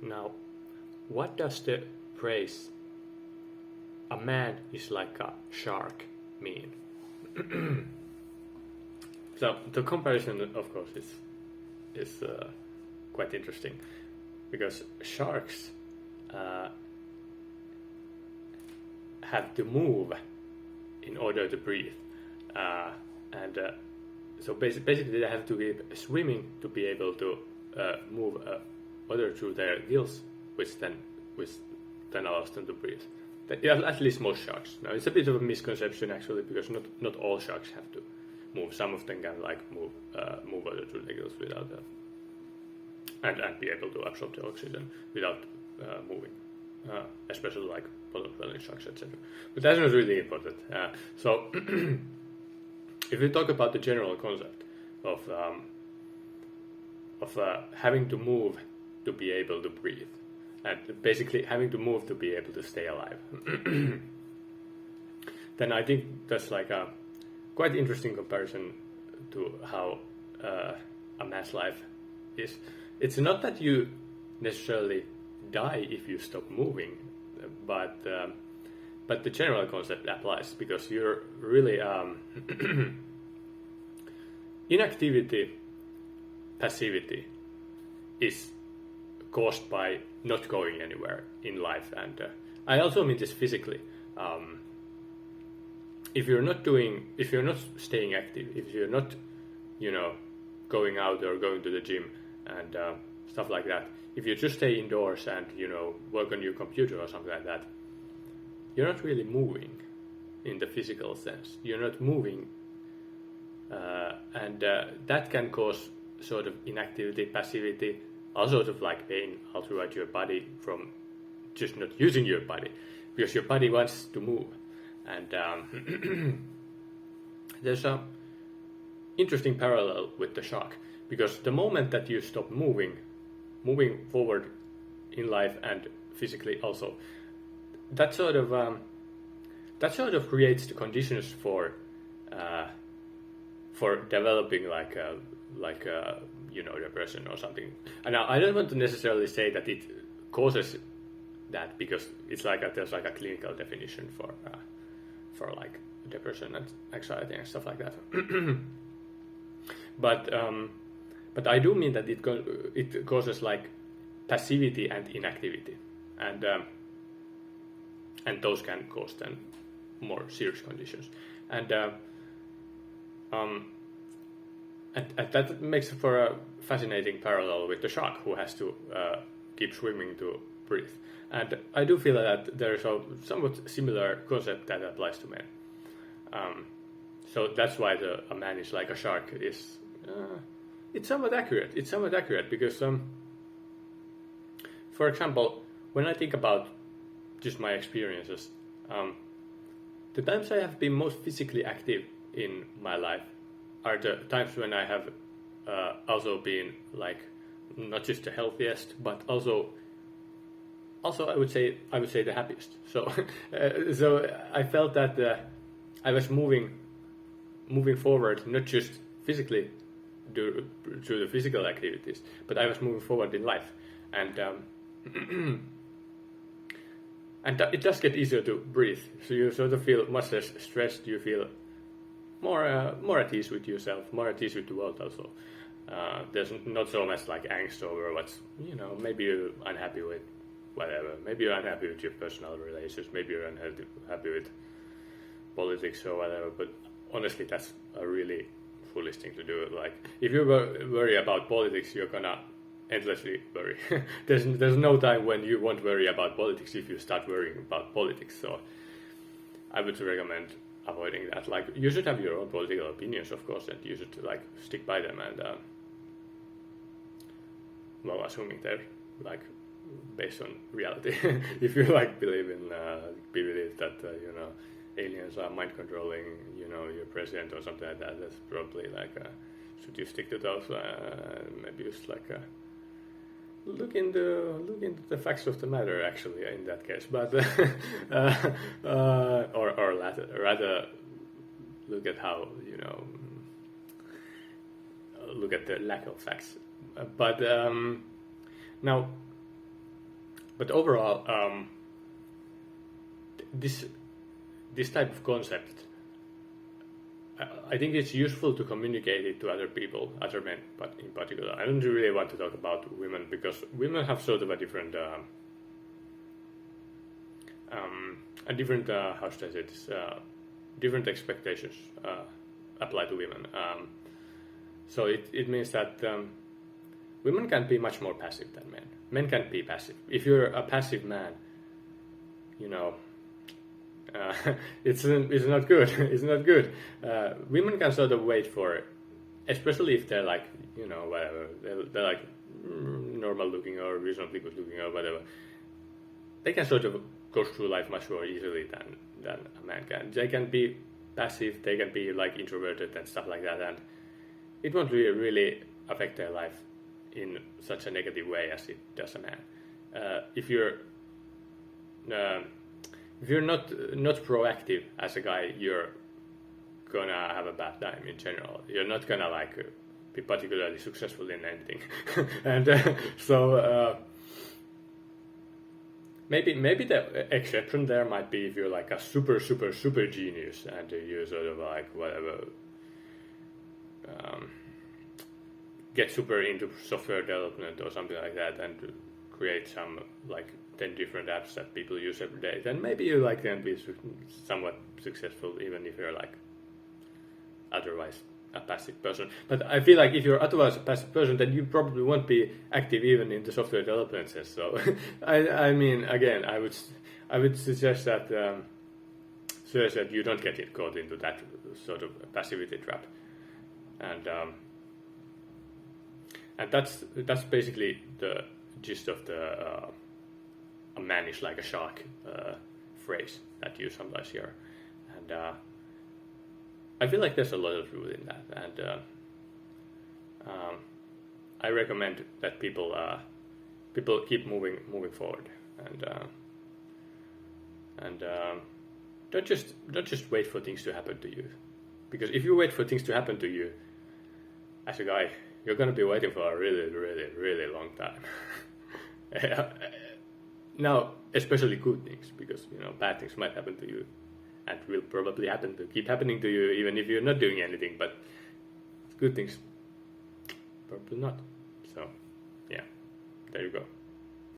Now, what does the phrase "a man is like a shark" mean? So the comparison, of course, is quite interesting because sharks have to move in order to breathe, and so basically they have to be swimming to be able to move water through their gills, which then allows them to breathe. At least most sharks. Now it's a bit of a misconception actually, because not all sharks have to move. Some of them can move water through their gills without and be able to absorb the oxygen without moving, especially like bottom-dwelling sharks, etc. But that's not really important. So if we talk about the general concept of having to move to be able to breathe, and basically having to move to be able to stay alive, then I think that's like a quite interesting comparison to how a man's life is. It's not that you necessarily die if you stop moving, but the general concept applies, because you're really inactivity, passivity is caused by not going anywhere in life, and I also mean this physically. If you're not staying active, if you're not, going out or going to the gym and stuff like that, if you just stay indoors and work on your computer or something like that, you're not really moving in the physical sense. You're not moving, and that can cause sort of inactivity, passivity, all sorts of like pain all throughout your body from just not using your body, because your body wants to move. And there's a interesting parallel with the shark, because the moment that you stop moving forward in life and physically also, that sort of creates the conditions for developing like depression or something. And I don't want to necessarily say that it causes that, because it's like there's like a clinical definition for like depression and anxiety and stuff like that. But I do mean that it causes like passivity and inactivity, and those can cause then more serious conditions, and that makes for a fascinating parallel with the shark, who has to keep swimming to breathe. And I do feel that there is a somewhat similar concept that applies to men. So that's why a man is like a shark is it's somewhat accurate. It's somewhat accurate because, for example, when I think about just my experiences, the times I have been most physically active in my life are the times when I have also been like not just the healthiest, but also I would say the happiest. So so I felt that I was moving forward, not just physically through the physical activities, but I was moving forward in life, and and it does get easier to breathe. So you sort of feel much less stressed. You feel more at ease with yourself, more at ease with the world also. There's not so much like angst over what's, maybe you're unhappy with whatever. Maybe you're unhappy with your personal relations. Maybe you're unhappy with politics or whatever. But honestly, that's a really foolish thing to do. Like, if you worry about politics, you're gonna endlessly worry. There's no time when you won't worry about politics if you start worrying about politics. So I would recommend avoiding that. Like, you should have your own political opinions, of course, and you should like stick by them, and assuming they're like based on reality. If you like believe that aliens are mind controlling your president or something like that, that's probably like should you stick to those? Maybe just like look into the facts of the matter, actually, in that case. But or rather look at how look at the lack of facts. But now But overall, this type of concept, I think it's useful to communicate it to other people, other men, but in particular. I don't really want to talk about women because women have sort of a different, how should I say this, different expectations apply to women. So it means that women can be much more passive than men. Men can be passive. If you're a passive man, you know, it's not good. It's not good. Women can sort of wait for it, especially if they're like, you know, whatever. They're like normal looking or reasonably good looking or whatever. They can sort of go through life much more easily than a man can. They can be passive. They can be like introverted and stuff like that, and it won't really affect their life in such a negative way as it does a man. If you're not proactive as a guy, you're gonna have a bad time in general. You're not gonna like be particularly successful in anything, and so maybe the exception there might be if you're like a super genius and you sort of like whatever. Get super into software development or something like that and create some like 10 different apps that people use every day, then maybe you like can be somewhat successful even if you're like otherwise a passive person. But I feel like if you're otherwise a passive person, then you probably won't be active even in the software development sense. So I mean, again, I would suggest that you don't get caught into that sort of passivity trap. And that's basically the gist of the a man is like a shark phrase that you sometimes hear, and I feel like there's a lot of truth in that, and I recommend that people keep moving forward, and don't just wait for things to happen to you, because if you wait for things to happen to you as a guy, you're going to be waiting for a really long time. Now, especially good things, because you know bad things might happen to you, and will probably keep happening to you even if you're not doing anything. But good things, probably not. So, yeah, there you go.